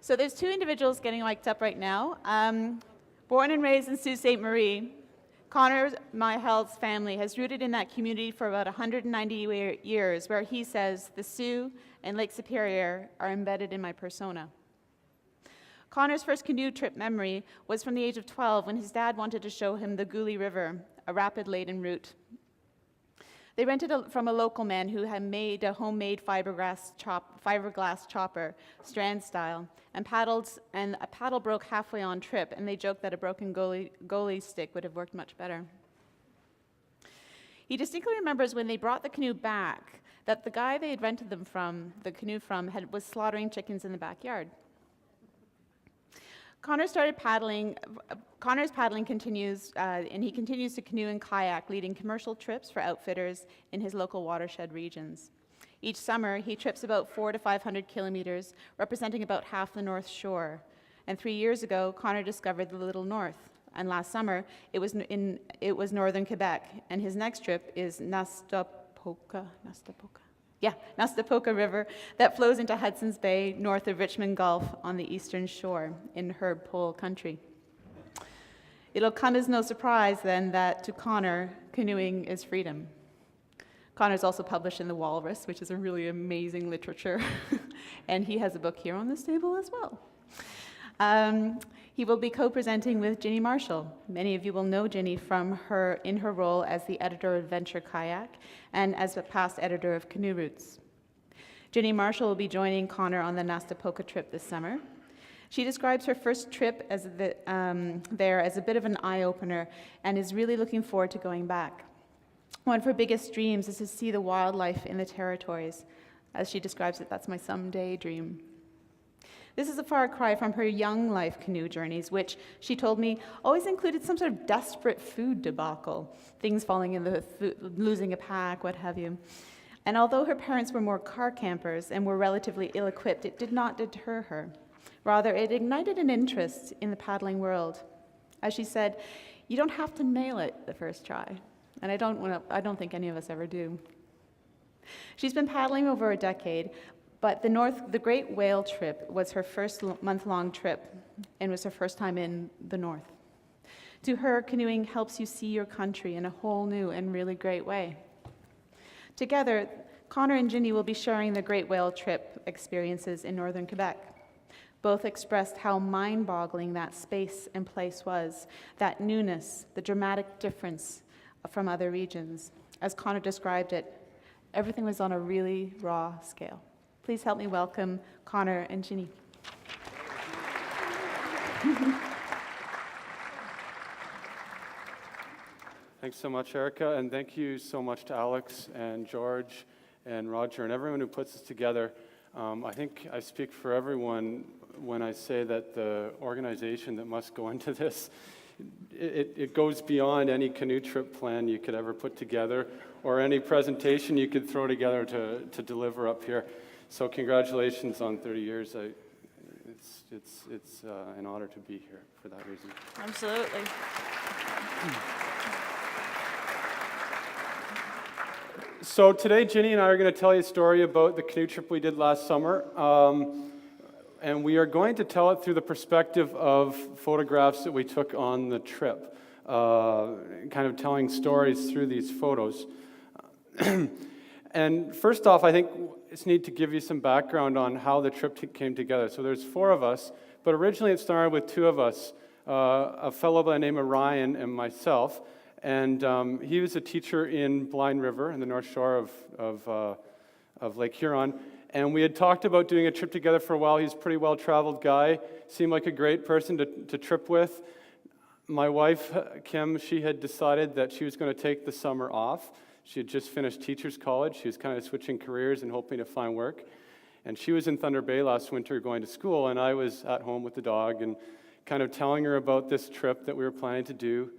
So there's two individuals getting mic'd up right now. Born and raised in Sault Ste. Marie, Conor Mihell's family has rooted in that community for about 190 years, where he says the Sioux and Lake Superior are embedded in my persona. Conor's first canoe trip memory was from the age of 12 when his dad wanted to show him the Goulet River, a rapid-laden route. They rented from a local man who had made a homemade fiberglass chopper, strand style, and a paddle broke halfway on trip, and they joked that a broken goalie stick would have worked much better. He distinctly remembers when they brought the canoe back that the guy they had rented the canoe from was slaughtering chickens in the backyard. Conor's paddling continues, and he continues to canoe and kayak, leading commercial trips for outfitters in his local watershed regions. Each summer, he trips about 400 to 500 kilometers, representing about half the North Shore. And 3 years ago, Conor discovered the Little North, and last summer, it was northern Quebec, and his next trip is Nastapoka River that flows into Hudson's Bay north of Richmond Gulf on the eastern shore in Herb Pole country. It'll come as no surprise then that to Conor, canoeing is freedom. Conor's also published in The Walrus, which is a really amazing literature, and he has a book here on this table as well. He will be co-presenting with Ginny Marshall. Many of you will know Ginny in her role as the editor of Venture Kayak and as a past editor of Canoe Routes. Ginny Marshall will be joining Conor on the Nastapoka trip this summer. She describes her first trip there as a bit of an eye-opener and is really looking forward to going back. One of her biggest dreams is to see the wildlife in the territories. As she describes it, that's my someday dream. This is a far cry from her young life canoe journeys, which, she told me, always included some sort of desperate food debacle, things falling in the food, losing a pack, what have you. And although her parents were more car campers and were relatively ill-equipped, it did not deter her. Rather, it ignited an interest in the paddling world. As she said, you don't have to nail it the first try, and I don't think any of us ever do. She's been paddling over a decade, but the Great Whale trip was her first month-long trip and was her first time in the North. To her, canoeing helps you see your country in a whole new and really great way. Together, Conor and Ginny will be sharing the Great Whale trip experiences in northern Quebec. Both expressed how mind-boggling that space and place was, that newness, the dramatic difference from other regions. As Conor described it, everything was on a really raw scale. Please help me welcome Conor and Ginny. Thanks so much, Erica, and thank you so much to Alex and George and Roger and everyone who puts this together. I think I speak for everyone when I say that the organization that must go into this, it goes beyond any canoe trip plan you could ever put together or any presentation you could throw together to deliver up here. So congratulations on 30 years. It's an honor to be here for that reason. Absolutely. So today, Ginny and I are going to tell you a story about the canoe trip we did last summer. And we are going to tell it through the perspective of photographs that we took on the trip, kind of telling stories through these photos. And first off, I think it's neat to give you some background on how the trip came together. So there's 4 of us, but originally it started with 2 of us, a fellow by the name of Ryan and myself. And he was a teacher in Blind River in the North Shore of Lake Huron. And we had talked about doing a trip together for a while. He's a pretty well-traveled guy, seemed like a great person to trip with. My wife, Kim, she had decided that she was going to take the summer off. She had just finished teacher's college. She was kind of switching careers and hoping to find work. And she was in Thunder Bay last winter going to school, and I was at home with the dog and kind of telling her about this trip that we were planning to do.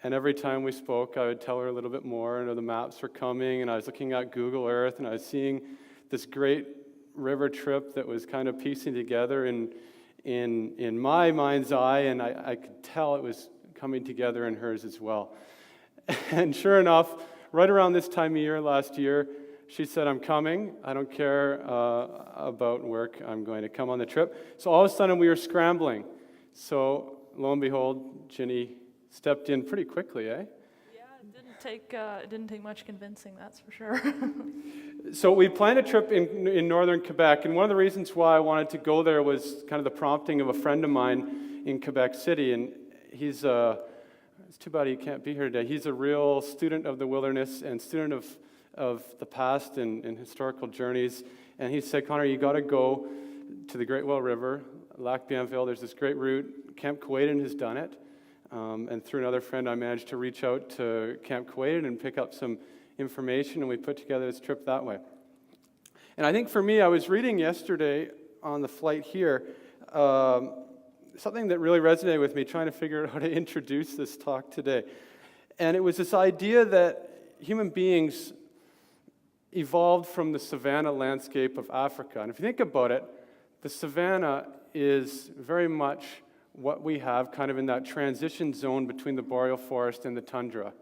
And every time we spoke, I would tell her a little bit more, and the maps were coming, and I was looking at Google Earth, and I was seeing this great river trip that was kind of piecing together in my mind's eye, and I could tell it was coming together in hers as well. And sure enough, right around this time of year last year, She said, I'm coming. I don't care about work. I'm going to come on the trip. So all of a sudden, we were scrambling. So lo and behold, Ginny stepped in pretty quickly, eh? Yeah, it didn't take much convincing, that's for sure. So we planned a trip in northern Quebec, and one of the reasons why I wanted to go there was kind of the prompting of a friend of mine in Quebec City, and it's too bad he can't be here today. He's a real student of the wilderness and student of the past and historical journeys, and he said, Conor, you got to go to the Great Whale River, Lac Bienville. There's this great route. Camp Kuwaitin has done it, and through another friend, I managed to reach out to Camp Kuwaitin and pick up some information, and we put together this trip that way. And I think for me, I was reading yesterday on the flight here something that really resonated with me, trying to figure out how to introduce this talk today. And it was this idea that human beings evolved from the savanna landscape of Africa. And if you think about it, the savanna is very much what we have kind of in that transition zone between the boreal forest and the tundra.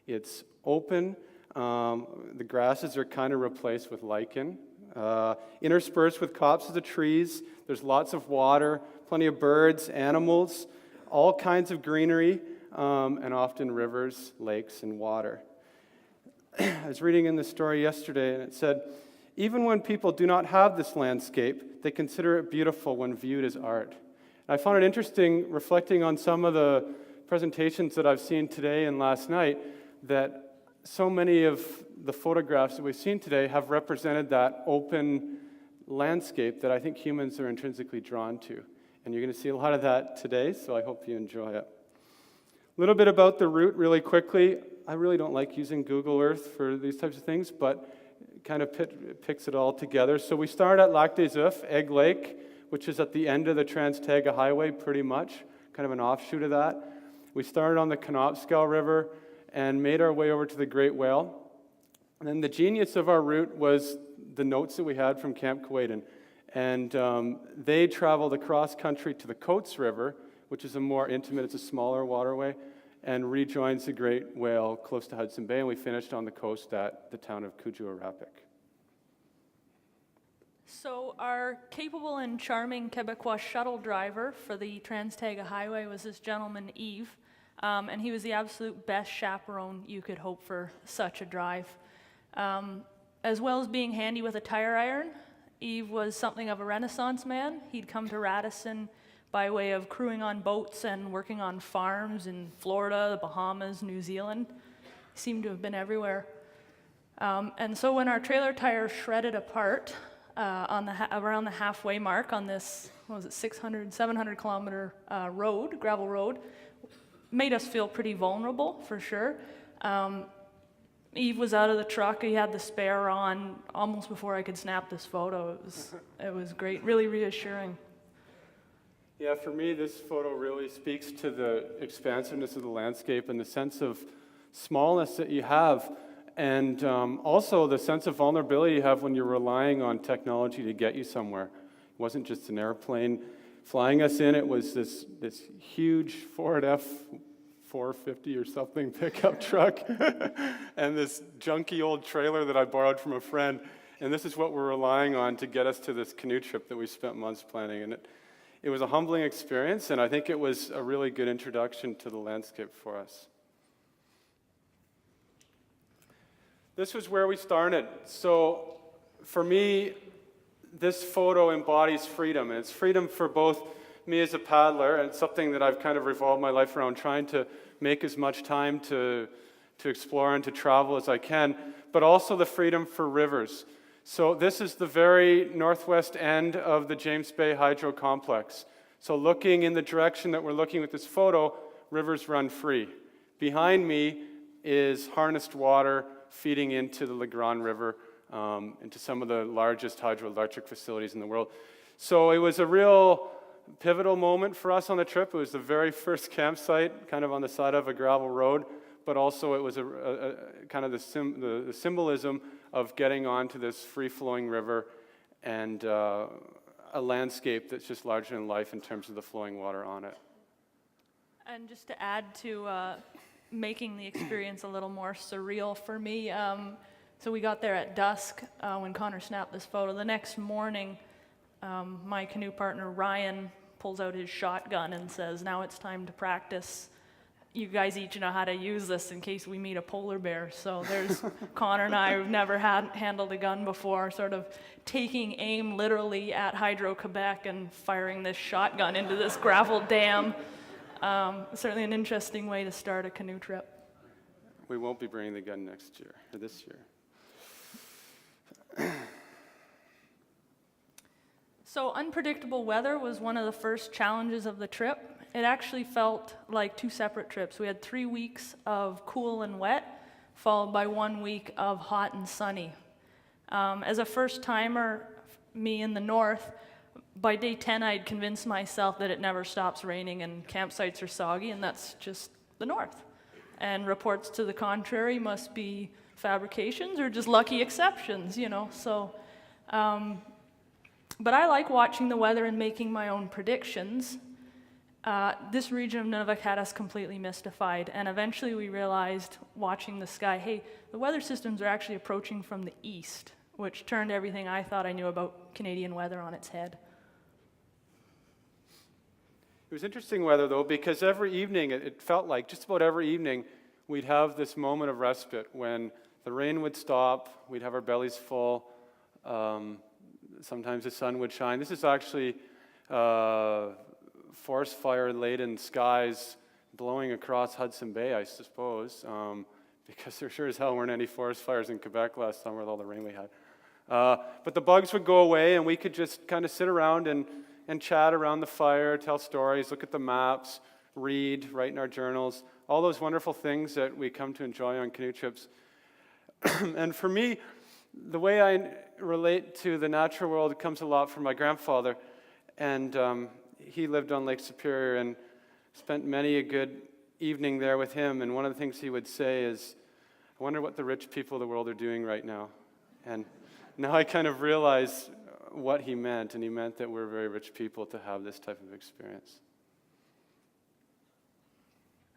It's open. The grasses are kind of replaced with lichen, interspersed with copses of trees. There's lots of water, plenty of birds, animals, all kinds of greenery, and often rivers, lakes, and water. I was reading in the story yesterday, and it said, even when people do not have this landscape, they consider it beautiful when viewed as art. And I found it interesting, reflecting on some of the presentations that I've seen today and last night, that so many of the photographs that we've seen today have represented that open landscape that I think humans are intrinsically drawn to. And you're going to see a lot of that today, so I hope you enjoy it. A little bit about the route really quickly. I really don't like using Google Earth for these types of things, but it kind of picks it all together. So we start at Lac des Oeufs, Egg Lake, which is at the end of the Trans-Taiga Highway pretty much, kind of an offshoot of that. We started on the Penobscot River and made our way over to the Great Whale. And then the genius of our route was the notes that we had from Camp Kuwaitin. And they traveled across country to the Coates River, which is a more intimate, it's a smaller waterway, and rejoins the Great Whale close to Hudson Bay. And we finished on the coast at the town of Kuujjuaq. So our capable and charming Quebecois shuttle driver for the Trans-Taiga Highway was this gentleman, Yves. And he was the absolute best chaperone you could hope for such a drive. As well as being handy with a tire iron, Yves was something of a Renaissance man. He'd come to Radisson by way of crewing on boats and working on farms in Florida, the Bahamas, New Zealand. He seemed to have been everywhere. And so when our trailer tires shredded apart around the halfway mark on this, 600, 700 kilometer road, gravel road, made us feel pretty vulnerable, for sure. Yves was out of the truck. He had the spare on almost before I could snap this photo. It was great, really reassuring. Yeah, for me, this photo really speaks to the expansiveness of the landscape and the sense of smallness that you have, and also the sense of vulnerability you have when you're relying on technology to get you somewhere. It wasn't just an airplane flying us in, it was this huge Ford F-450 or something pickup truck and this junky old trailer that I borrowed from a friend. And this is what we're relying on to get us to this canoe trip that we spent months planning. And it was a humbling experience, and I think it was a really good introduction to the landscape for us. This was where we started. So for me, this photo embodies freedom, and it's freedom for both me as a paddler, and it's something that I've kind of revolved my life around, trying to make as much time to explore and to travel as I can, but also the freedom for rivers. So this is the very northwest end of the James Bay Hydro Complex. So looking in the direction that we're looking with this photo, rivers run free. Behind me is harnessed water feeding into the La Grande River, into some of the largest hydroelectric facilities in the world. So it was a real pivotal moment for us on the trip. It was the very first campsite, kind of on the side of a gravel road, but also it was a kind of the symbolism of getting onto this free-flowing river and a landscape that's just larger than life in terms of the flowing water on it. And just to add to making the experience a little more surreal for me, So we got there at dusk when Conor snapped this photo. The next morning, my canoe partner Ryan pulls out his shotgun and says, "Now it's time to practice. You guys each know how to use this in case we meet a polar bear." So there's Conor and I, who've never handled a gun before, sort of taking aim literally at Hydro-Quebec and firing this shotgun into this gravel dam. Certainly an interesting way to start a canoe trip. We won't be bringing the gun next year, or this year. So unpredictable weather was one of the first challenges of the trip. It actually felt like two separate trips. We had 3 weeks of cool and wet, followed by 1 week of hot and sunny. As a first-timer, me in the north, by day 10 I'd convinced myself that it never stops raining and campsites are soggy, and that's just the north. And reports to the contrary must be fabrications or just lucky exceptions, you know. So, but I like watching the weather and making my own predictions. This region of Nunavut had us completely mystified, and eventually we realized, watching the sky, hey, the weather systems are actually approaching from the east, which turned everything I thought I knew about Canadian weather on its head. It was interesting weather, though, because every evening, it felt like just about every evening, we'd have this moment of respite when the rain would stop, we'd have our bellies full, sometimes the sun would shine. This is actually forest fire-laden skies blowing across Hudson Bay, I suppose, because there sure as hell weren't any forest fires in Quebec last summer with all the rain we had. But the bugs would go away, and we could just kind of sit around and chat around the fire, tell stories, look at the maps, read, write in our journals, all those wonderful things that we come to enjoy on canoe trips. And for me, the way I relate to the natural world comes a lot from my grandfather, and he lived on Lake Superior and spent many a good evening there with him, and one of the things he would say is, "I wonder what the rich people of the world are doing right now." And now I kind of realize what he meant, and he meant that we're very rich people to have this type of experience.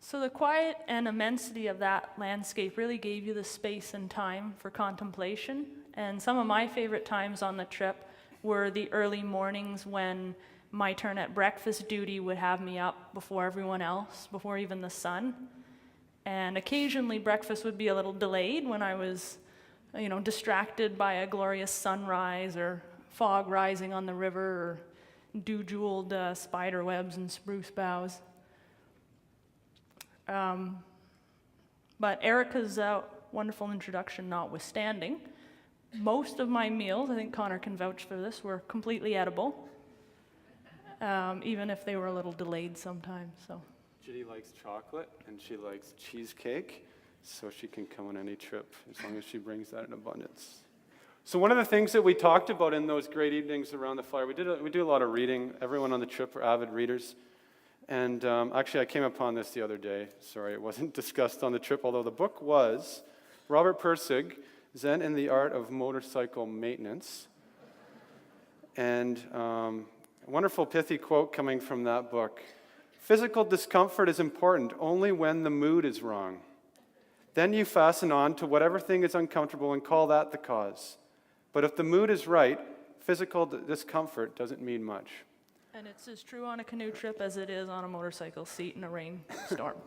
So the quiet and immensity of that landscape really gave you the space and time for contemplation. And some of my favorite times on the trip were the early mornings when my turn at breakfast duty would have me up before everyone else, before even the sun. And occasionally breakfast would be a little delayed when I was, distracted by a glorious sunrise or fog rising on the river or dew-jeweled spider webs and spruce boughs. But Erica's wonderful introduction notwithstanding, most of my meals, I think Conor can vouch for this, were completely edible, even if they were a little delayed sometimes. So Ginny likes chocolate, and she likes cheesecake, so she can come on any trip as long as she brings that in abundance. So one of the things that we talked about in those great evenings around the fire, we do a lot of reading. Everyone on the trip are avid readers. And actually, I came upon this the other day. Sorry, it wasn't discussed on the trip, although the book was Robert Pirsig, Zen and the Art of Motorcycle Maintenance. And a wonderful pithy quote coming from that book. "Physical discomfort is important only when the mood is wrong. Then you fasten on to whatever thing is uncomfortable and call that the cause. But if the mood is right, physical discomfort doesn't mean much." And it's as true on a canoe trip as it is on a motorcycle seat in a rainstorm.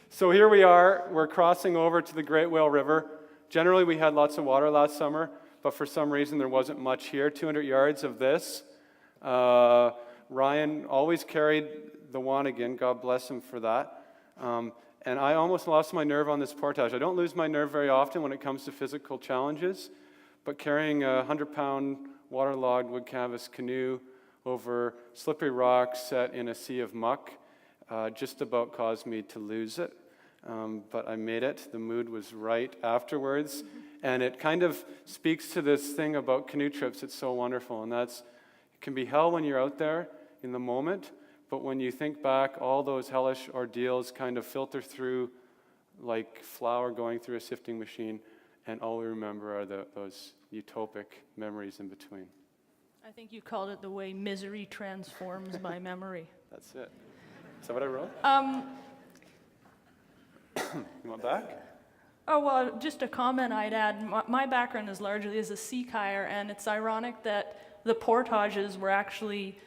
So here we are, we're crossing over to the Great Whale River. Generally, we had lots of water last summer, but for some reason there wasn't much here. 200 yards of this. Ryan always carried the Wanigan, God bless him for that. And I almost lost my nerve on this portage. I don't lose my nerve very often when it comes to physical challenges, but carrying a 100-pound waterlogged wood canvas canoe over slippery rocks set in a sea of muck just about caused me to lose it. But I made it. The mood was right afterwards. And it kind of speaks to this thing about canoe trips. It's so wonderful. And it can be hell when you're out there in the moment. But when you think back, all those hellish ordeals kind of filter through like flour going through a sifting machine. And all we remember are those utopic memories in between. I think you called it the way misery transforms my memory. That's it. Is that what I wrote? You want back? Oh, well, just a comment I'd add. My background is largely as a sea kyer, and it's ironic that the portages were actually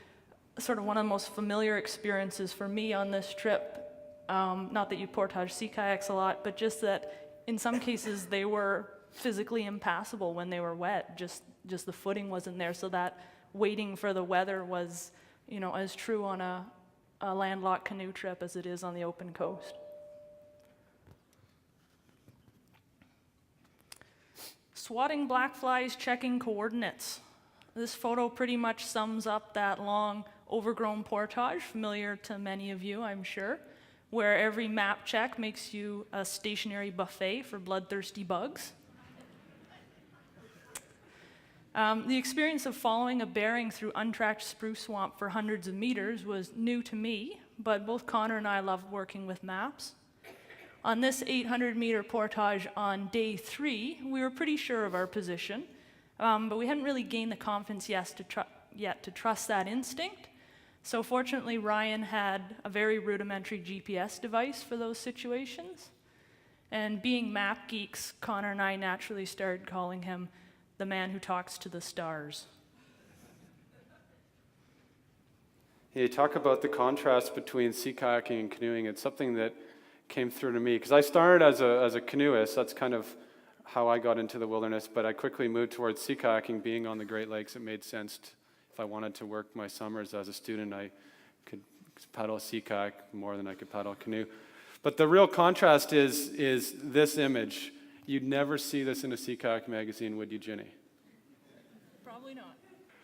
sort of one of the most familiar experiences for me on this trip. Not that you portage sea kayaks a lot, but just that in some cases they were physically impassable when they were wet. Just the footing wasn't there, so that waiting for the weather was, as true on a landlocked canoe trip as it is on the open coast. Swatting black flies, checking coordinates. This photo pretty much sums up that long, overgrown portage, familiar to many of you, I'm sure, where every map check makes you a stationary buffet for bloodthirsty bugs. The experience of following a bearing through untracked spruce swamp for hundreds of meters was new to me, but both Conor and I loved working with maps. On this 800-meter portage on day 3, we were pretty sure of our position, but we hadn't really gained the confidence yet to trust that instinct. So fortunately, Ryan had a very rudimentary GPS device for those situations. And being map geeks, Conor and I naturally started calling him the man who talks to the stars. Yeah, you talk about the contrast between sea kayaking and canoeing. It's something that came through to me, because I started as a canoeist. That's kind of how I got into the wilderness, but I quickly moved towards sea kayaking. Being on the Great Lakes, it made sense. If I wanted to work my summers as a student, I could paddle a sea kayak more than I could paddle a canoe. But the real contrast is this image. You'd never see this in a sea kayak magazine, would you, Ginny? Probably not.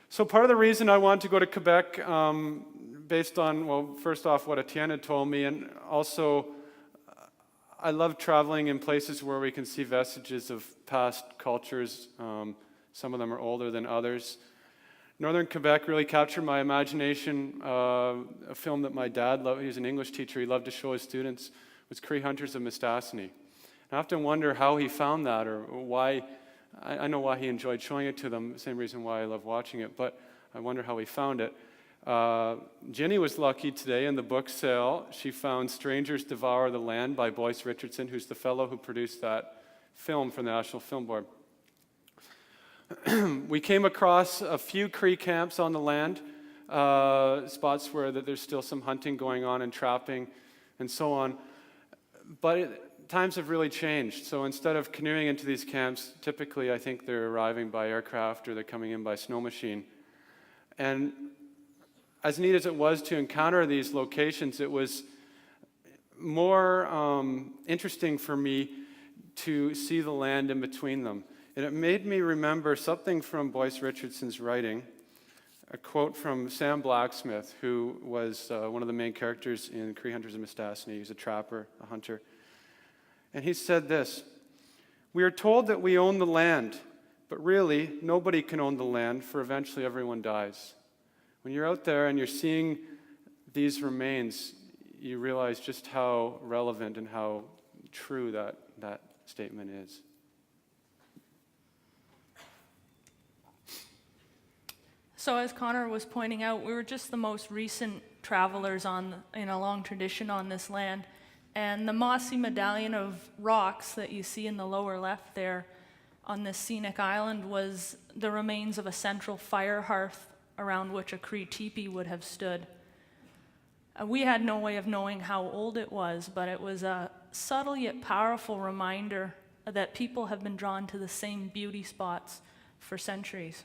So part of the reason I wanted to go to Quebec, based on, well, first off, what Etienne had told me, and also I love traveling in places where we can see vestiges of past cultures. Some of them are older than others. Northern Quebec really captured my imagination. A film that my dad loved, he was an English teacher, he loved to show his students, was Cree Hunters of Mistassini. I often wonder how he found that, or why. I know why he enjoyed showing it to them, same reason why I love watching it, but I wonder how he found it. Ginny was lucky today in the book sale. She found Strangers Devour the Land by Boyce Richardson, who's the fellow who produced that film for the National Film Board. We came across a few Cree camps on the land, spots where there's still some hunting going on and trapping and so on. But times have really changed. So instead of canoeing into these camps, typically I think they're arriving by aircraft or they're coming in by snow machine. And as neat as it was to encounter these locations, it was more interesting for me to see the land in between them. And it made me remember something from Boyce Richardson's writing, a quote from Sam Blacksmith, who was one of the main characters in Cree Hunters of Mistassini. He was a trapper, a hunter. And he said this: "We are told that we own the land, but really nobody can own the land, for eventually everyone dies." When you're out there and you're seeing these remains, you realize just how relevant and how true that statement is. So as Conor was pointing out, we were just the most recent travelers in a long tradition on this land. And the mossy medallion of rocks that you see in the lower left there on this scenic island was the remains of a central fire hearth around which a Cree teepee would have stood. We had no way of knowing how old it was, but it was a subtle yet powerful reminder that people have been drawn to the same beauty spots for centuries.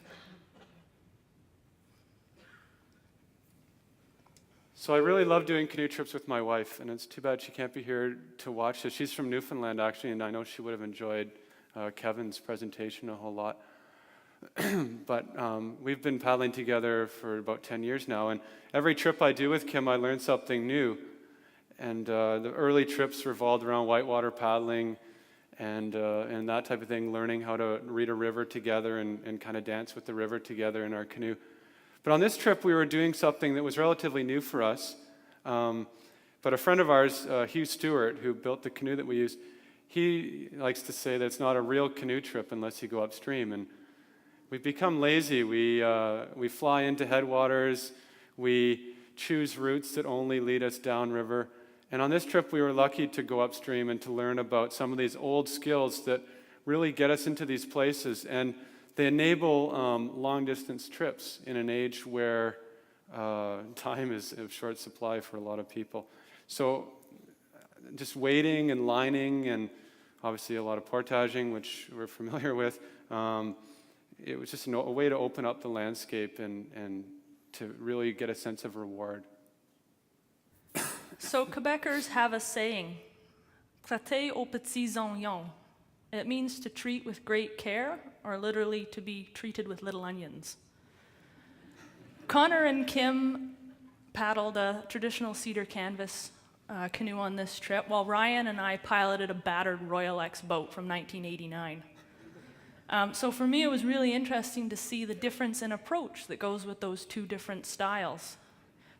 So I really love doing canoe trips with my wife, and it's too bad she can't be here to watch this. She's from Newfoundland, actually, and I know she would have enjoyed Kevin's presentation a whole lot. But we've been paddling together for about 10 years now, and every trip I do with Kim, I learn something new. And the early trips revolved around whitewater paddling and that type of thing, learning how to read a river together and kind of dance with the river together in our canoe. But on this trip, we were doing something that was relatively new for us. But a friend of ours, Hugh Stewart, who built the canoe that we used, he likes to say that it's not a real canoe trip unless you go upstream. And we've become lazy. We fly into headwaters. We choose routes that only lead us downriver. And on this trip, we were lucky to go upstream and to learn about some of these old skills that really get us into these places. And they enable long-distance trips in an age where time is of short supply for a lot of people. So just waiting and lining and obviously a lot of portaging, which we're familiar with. It was just a way to open up the landscape and to really get a sense of reward. So Quebecers have a saying, traiter aux petits oignons. It means to treat with great care, or literally to be treated with little onions. Conor and Kim paddled a traditional cedar canvas canoe on this trip, while Ryan and I piloted a battered Royal X boat from 1989. So for me, it was really interesting to see the difference in approach that goes with those two different styles.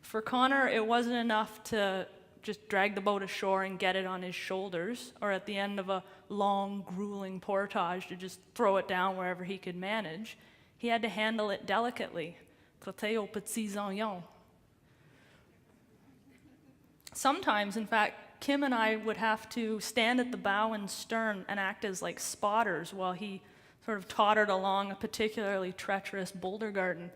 For Conor, it wasn't enough to just drag the boat ashore and get it on his shoulders, or at the end of a long, grueling portage to just throw it down wherever he could manage. He had to handle it delicately. Traiter aux petits oignons. Sometimes, in fact, Kim and I would have to stand at the bow and stern and act as like spotters while he sort of tottered along a particularly treacherous boulder garden.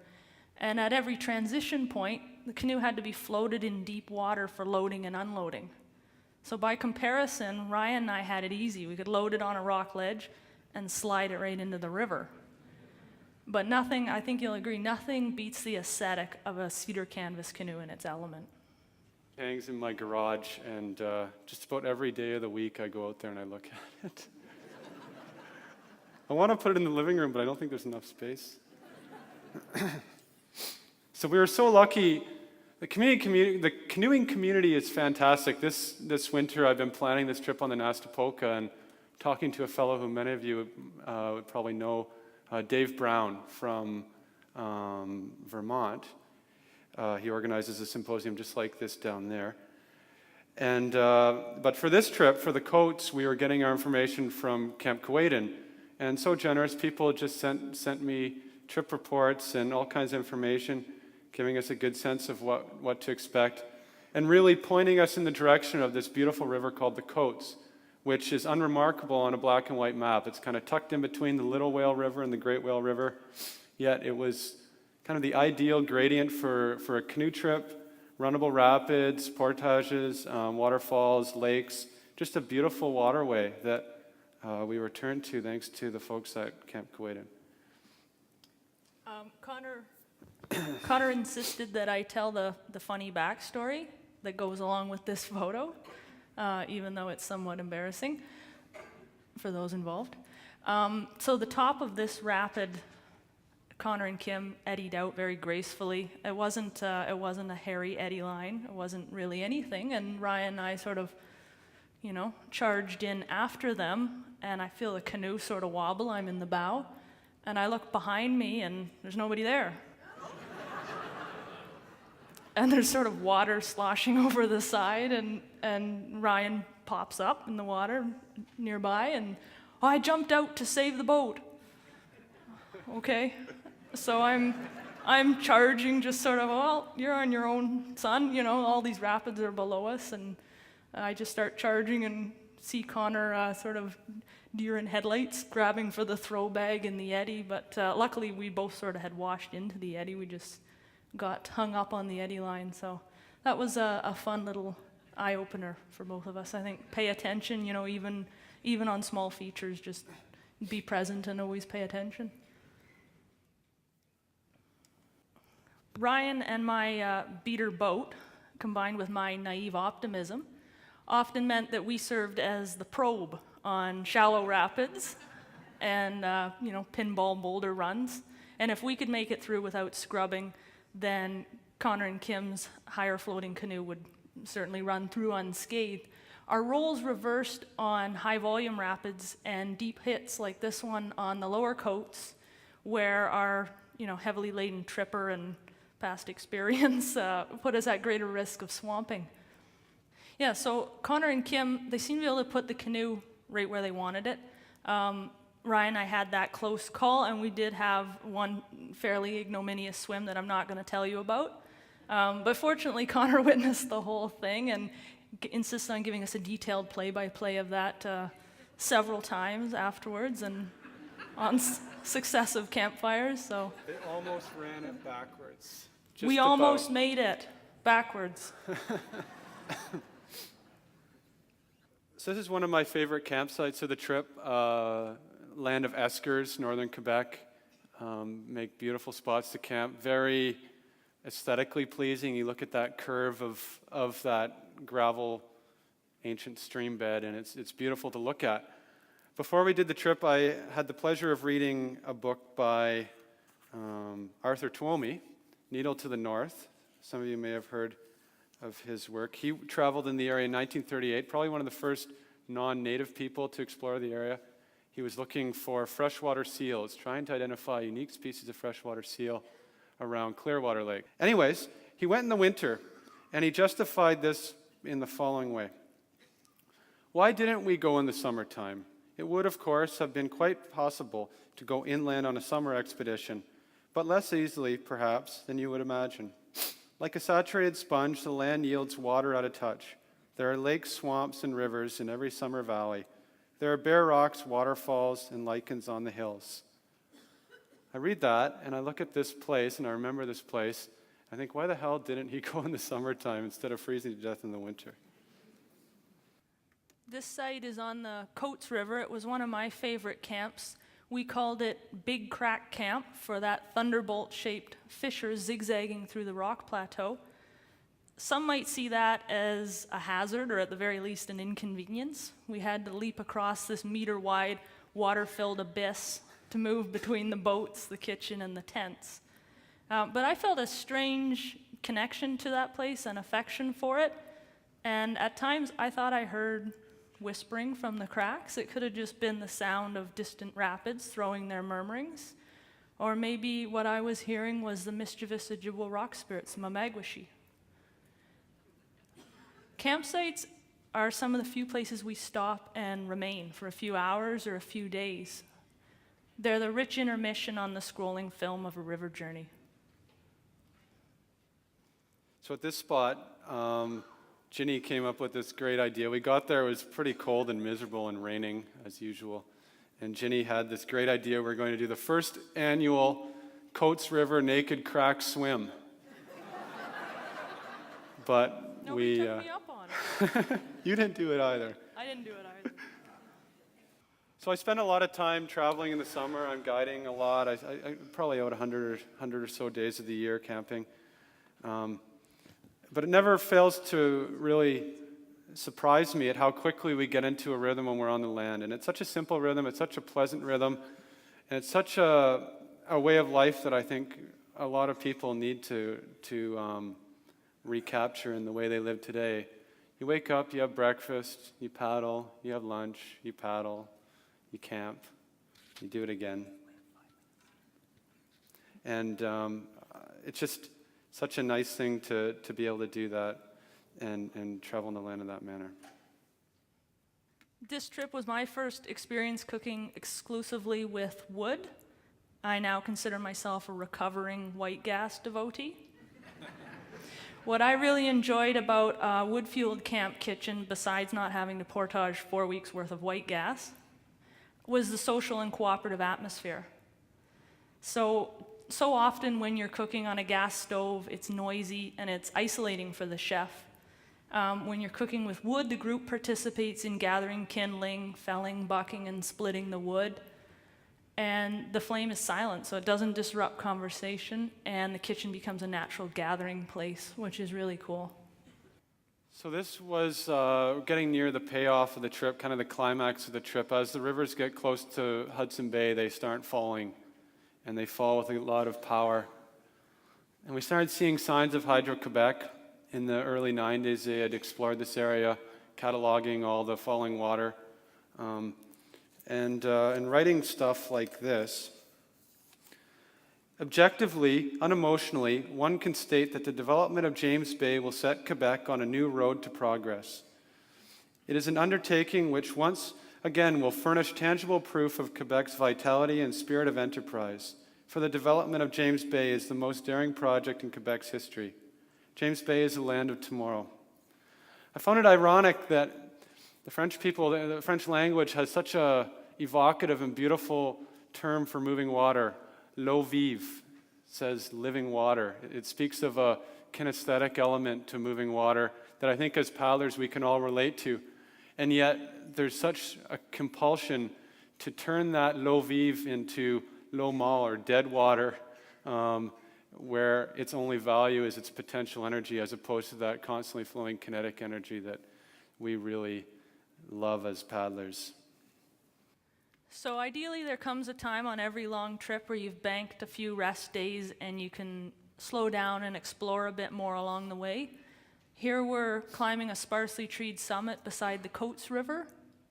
And at every transition point, the canoe had to be floated in deep water for loading and unloading. So by comparison, Ryan and I had it easy. We could load it on a rock ledge and slide it right into the river. But nothing, I think you'll agree, nothing beats the aesthetic of a cedar canvas canoe in its element. It hangs in my garage, and just about every day of the week I go out there and I look at it. I want to put it in the living room, but I don't think there's enough space. So we were so lucky. The canoeing community is fantastic. This winter I've been planning this trip on the Nastapoka and talking to a fellow who many of you would probably know, Dave Brown from Vermont. He organizes a symposium just like this down there. And but for this trip, for the Coats, we were getting our information from Camp Kuwaitan. And so generous people just sent me trip reports and all kinds of information, giving us a good sense of what to expect, and really pointing us in the direction of this beautiful river called the Coats, which is unremarkable on a black and white map. It's kind of tucked in between the Little Whale River and the Great Whale River, yet it was kind of the ideal gradient for a canoe trip, runnable rapids, portages, waterfalls, lakes, just a beautiful waterway that we returned to thanks to the folks at Camp Kuwaitan. Conor insisted that I tell the funny backstory that goes along with this photo, even though it's somewhat embarrassing for those involved. So the top of this rapid, Conor and Kim eddied out very gracefully. It wasn't a hairy eddy line. It wasn't really anything. And Ryan and I sort of, charged in after them. And I feel the canoe sort of wobble. I'm in the bow, and I look behind me, and there's nobody there. And there's sort of water sloshing over the side, and Ryan pops up in the water nearby, and I jumped out to save the boat. Okay, so I'm charging, just sort of, well, you're on your own, son. All these rapids are below us, and I just start charging and see Conor sort of deer in headlights, grabbing for the throw bag in the eddy. But luckily, we both sort of had washed into the eddy. We just got hung up on the eddy line. So that was a fun little eye-opener for both of us. I think pay attention, even on small features, just be present and always pay attention. Ryan and my beater boat, combined with my naive optimism, often meant that we served as the probe on shallow rapids and pinball boulder runs. And if we could make it through without scrubbing, then Conor and Kim's higher floating canoe would certainly run through unscathed. Our roles reversed on high volume rapids and deep hits like this one on the lower Coats, where our heavily laden tripper and past experience put us at greater risk of swamping. Yeah, so Conor and Kim, they seemed to be able to put the canoe right where they wanted it. Ryan and I had that close call, and we did have one fairly ignominious swim that I'm not going to tell you about. But fortunately, Conor witnessed the whole thing, and insisted on giving us a detailed play-by-play of that several times afterwards and on successive campfires. So They almost ran it backwards. we almost made it backwards. So this is one of my favorite campsites of the trip. Land of Eskers, northern Quebec. Make beautiful spots to camp. Very aesthetically pleasing. You look at that curve of that gravel ancient stream bed, and it's beautiful to look at. Before we did the trip, I had the pleasure of reading a book by Arthur Twomey, Needle to the North. Some of you may have heard of his work. He traveled in the area in 1938, probably one of the first non-native people to explore the area. He was looking for freshwater seals, trying to identify unique species of freshwater seal around Clearwater Lake. Anyways, he went in the winter, and he justified this in the following way. Why didn't we go in the summertime? It would, of course, have been quite possible to go inland on a summer expedition, but less easily, perhaps, than you would imagine. Like a saturated sponge, the land yields water at a touch. There are lakes, swamps, and rivers in every summer valley. There are bare rocks, waterfalls, and lichens on the hills. I read that, and I look at this place, and I remember this place. I think, why the hell didn't he go in the summertime instead of freezing to death in the winter? This site is on the Coates River. It was one of my favorite camps. We called it Big Crack Camp for that thunderbolt-shaped fissure zigzagging through the rock plateau. Some might see that as a hazard, or at the very least an inconvenience. We had to leap across this meter-wide, water-filled abyss to move between the boats, the kitchen, and the tents. But I felt a strange connection to that place and affection for it. And at times, I thought I heard whispering from the cracks. It could have just been the sound of distant rapids throwing their murmurings. Or maybe what I was hearing was the mischievous Ojibwa rock spirits, Mamagwashi. Campsites are some of the few places we stop and remain for a few hours or a few days. They're the rich intermission on the scrolling film of a river journey. So at this spot, Ginny came up with this great idea. We got there, it was pretty cold and miserable and raining, as usual. And Ginny had this great idea. We're going to do the first annual Coates River Naked Crack Swim. But Nobody took me up on it. You didn't do it either. I didn't do it either. So I spend a lot of time traveling in the summer. I'm guiding a lot. I probably out 100 or so days of the year camping. But it never fails to really surprise me at how quickly we get into a rhythm when we're on the land. And it's such a simple rhythm, it's such a pleasant rhythm, and it's such a way of life that I think a lot of people need to recapture in the way they live today. You wake up, you have breakfast, you paddle, you have lunch, you paddle, you camp, you do it again. And it's just such a nice thing to be able to do that and travel in the land in that manner. This trip was my first experience cooking exclusively with wood. I now consider myself a recovering white gas devotee. What I really enjoyed about a wood-fueled camp kitchen, besides not having to portage 4 weeks' worth of white gas, was the social and cooperative atmosphere. So often when you're cooking on a gas stove, it's noisy and it's isolating for the chef. When you're cooking with wood, the group participates in gathering kindling, felling, bucking, and splitting the wood. And the flame is silent, so it doesn't disrupt conversation, and the kitchen becomes a natural gathering place, which is really cool. So this was getting near the payoff of the trip, kind of the climax of the trip. As the rivers get close to Hudson Bay, they start falling, and they fall with a lot of power. And we started seeing signs of Hydro-Quebec. In the early 90s, they had explored this area, cataloging all the falling water. And writing stuff like this. Objectively, unemotionally, one can state that the development of James Bay will set Quebec on a new road to progress. It is an undertaking which once again will furnish tangible proof of Quebec's vitality and spirit of enterprise. For the development of James Bay is the most daring project in Quebec's history. James Bay is the land of tomorrow. I found it ironic that the French people, the French language has such a evocative and beautiful term for moving water. L'eau vive says living water. It speaks of a kinesthetic element to moving water that I think as paddlers we can all relate to. And yet there's such a compulsion to turn that l'eau vive into l'eau morte, or dead water, where its only value is its potential energy as opposed to that constantly flowing kinetic energy that we really love as paddlers. So ideally, there comes a time on every long trip where you've banked a few rest days and you can slow down and explore a bit more along the way. Here we're climbing a sparsely treed summit beside the Coates River,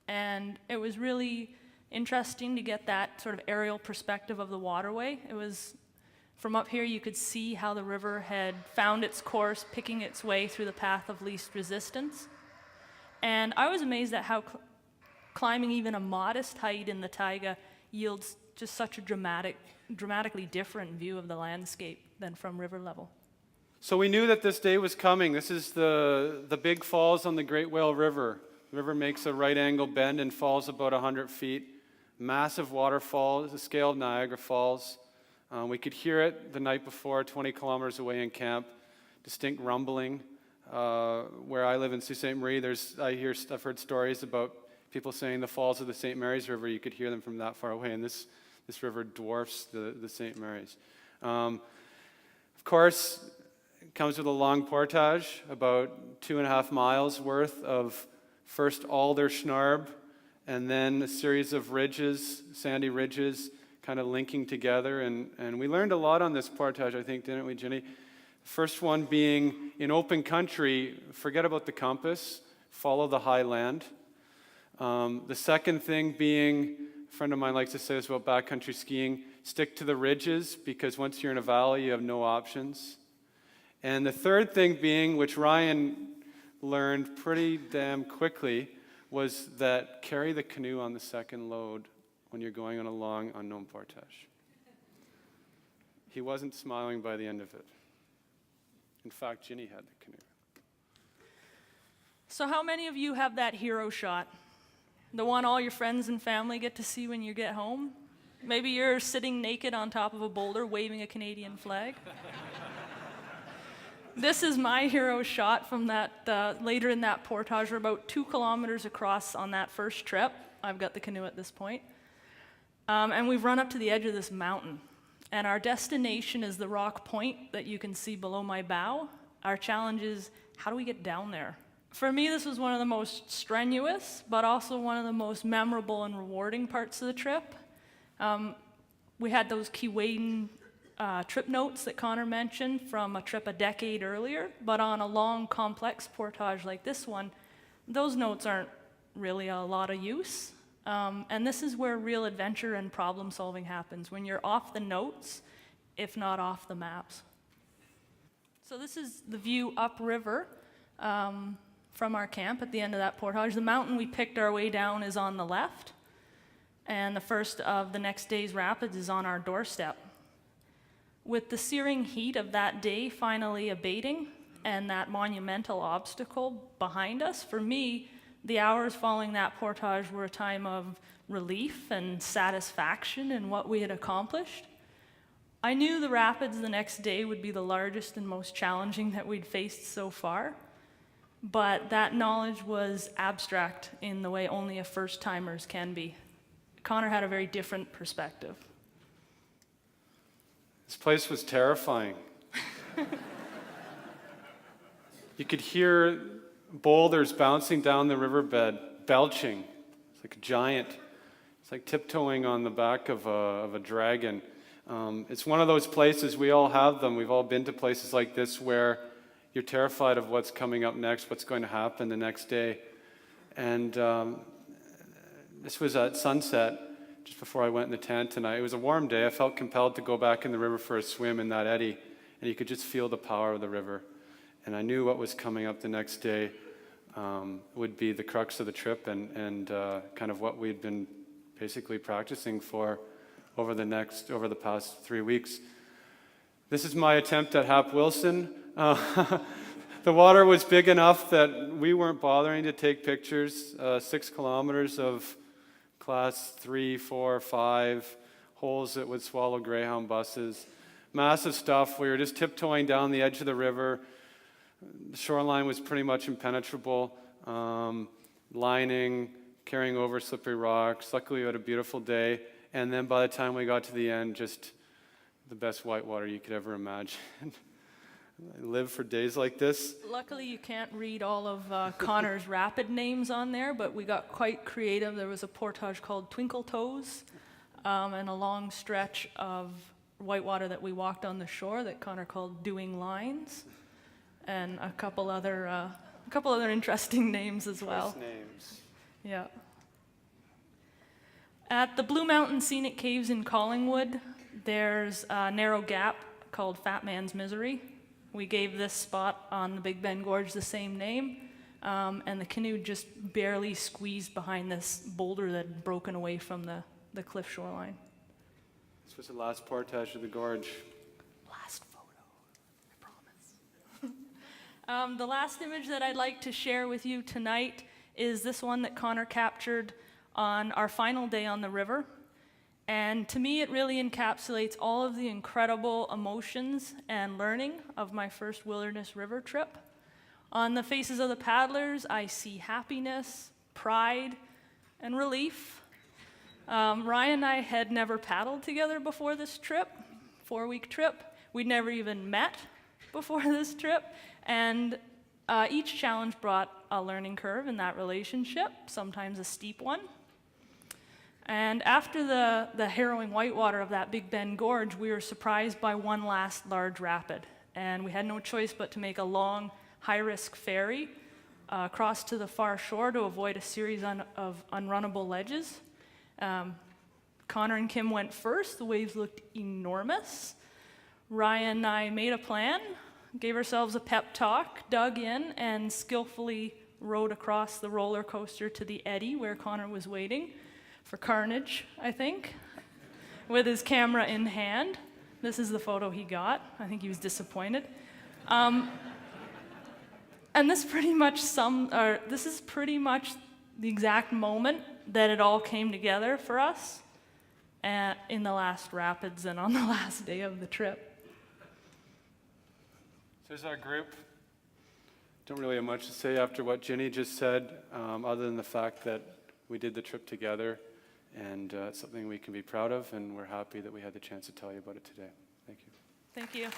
and it was really interesting to get that sort of aerial perspective of the waterway. It was, from up here you could see how the river had found its course, picking its way through the path of least resistance. And I was amazed at how climbing even a modest height in the taiga yields just such a dramatically different view of the landscape than from river level. So we knew that this day was coming. This is the big falls on the Great Whale River. The river makes a right angle bend and falls about 100 feet. Massive waterfall, the scale of Niagara Falls. We could hear it the night before, 20 kilometers away in camp. Distinct rumbling. Where I live in Sault Ste. Marie, I've heard stories about people saying the falls of the St. Mary's River, you could hear them from that far away, and this river dwarfs the St. Mary's. Of course, it comes with a long portage, about 2.5 miles worth of first alder schnarb, and then a series of ridges, sandy ridges, kind of linking together, and we learned a lot on this portage, I think, didn't we, Ginny? First one being, in open country, forget about the compass, follow the high land. The second thing being, a friend of mine likes to say this about backcountry skiing, stick to the ridges, because once you're in a valley, you have no options. And the third thing being, which Ryan learned pretty damn quickly, was that carry the canoe on the second load when you're going on a long, unknown portage. He wasn't smiling by the end of it. In fact, Ginny had the canoe. So how many of you have that hero shot? The one all your friends and family get to see when you get home? Maybe you're sitting naked on top of a boulder waving a Canadian flag. This is my hero shot from that later in that portage. We're about 2 kilometers across on that first trip. I've got the canoe at this point. And we've run up to the edge of this mountain. And our destination is the rock point that you can see below my bow. Our challenge is, how do we get down there? For me, this was one of the most strenuous, but also one of the most memorable and rewarding parts of the trip. We had those Keewaydin trip notes that Conor mentioned from a trip a decade earlier, but on a long, complex portage like this one, those notes aren't really a lot of use. And this is where real adventure and problem solving happens, when you're off the notes, if not off the maps. So this is the view upriver from our camp at the end of that portage. The mountain we picked our way down is on the left, and the first of the next day's rapids is on our doorstep. With the searing heat of that day finally abating and that monumental obstacle behind us, for me, the hours following that portage were a time of relief and satisfaction in what we had accomplished. I knew the rapids the next day would be the largest and most challenging that we'd faced so far, but that knowledge was abstract in the way only a first-timers can be. Conor had a very different perspective. This place was terrifying. You could hear boulders bouncing down the riverbed, belching. It's like a giant. It's like tiptoeing on the back of a dragon. It's one of those places, we all have them. We've all been to places like this where you're terrified of what's coming up next, what's going to happen the next day. And this was at sunset, just before I went in the tent tonight. It was a warm day. I felt compelled to go back in the river for a swim in that eddy, and you could just feel the power of the river. And I knew what was coming up the next day would be the crux of the trip and kind of what we'd been basically practicing for over the past 3 weeks. This is my attempt at Hap Wilson. The water was big enough that we weren't bothering to take pictures. 6 kilometers of class 3, 4, 5 holes that would swallow Greyhound buses. Massive stuff. We were just tiptoeing down the edge of the river. The shoreline was pretty much impenetrable. Lining, carrying over slippery rocks. Luckily, we had a beautiful day. And then by the time we got to the end, just the best whitewater you could ever imagine. I live for days like this. Luckily, you can't read all of Conor's rapid names on there, but we got quite creative. There was a portage called Twinkle Toes, and a long stretch of whitewater that we walked on the shore that Conor called Doing Lines, and a couple other interesting names as well. Nice names. Yeah. At the Blue Mountain Scenic Caves in Collingwood, there's a narrow gap called Fat Man's Misery. We gave this spot on the Big Bend Gorge the same name, and the canoe just barely squeezed behind this boulder that had broken away from the cliff shoreline. This was the last portage of the gorge. Last photo, I promise. The last image that I'd like to share with you tonight is this one that Conor captured on our final day on the river. And to me, it really encapsulates all of the incredible emotions and learning of my first wilderness river trip. On the faces of the paddlers, I see happiness, pride, and relief. Ryan and I had never paddled together before this trip, 4-week trip. We'd never even met before this trip. And each challenge brought a learning curve in that relationship, sometimes a steep one. And after the harrowing whitewater of that Big Bend Gorge, we were surprised by one last large rapid. And we had no choice but to make a long, high-risk ferry across to the far shore to avoid a series of unrunnable ledges. Conor and Kim went first. The waves looked enormous. Ryan and I made a plan, gave ourselves a pep talk, dug in, and skillfully rode across the roller coaster to the eddy where Conor was waiting for carnage, I think, with his camera in hand. This is the photo he got. I think he was disappointed. And this is pretty much the exact moment that it all came together for us in the last rapids and on the last day of the trip. So there's our group. Don't really have much to say after what Ginny just said, other than the fact that we did the trip together. And it's something we can be proud of, and we're happy that we had the chance to tell you about it today. Thank you. Thank you.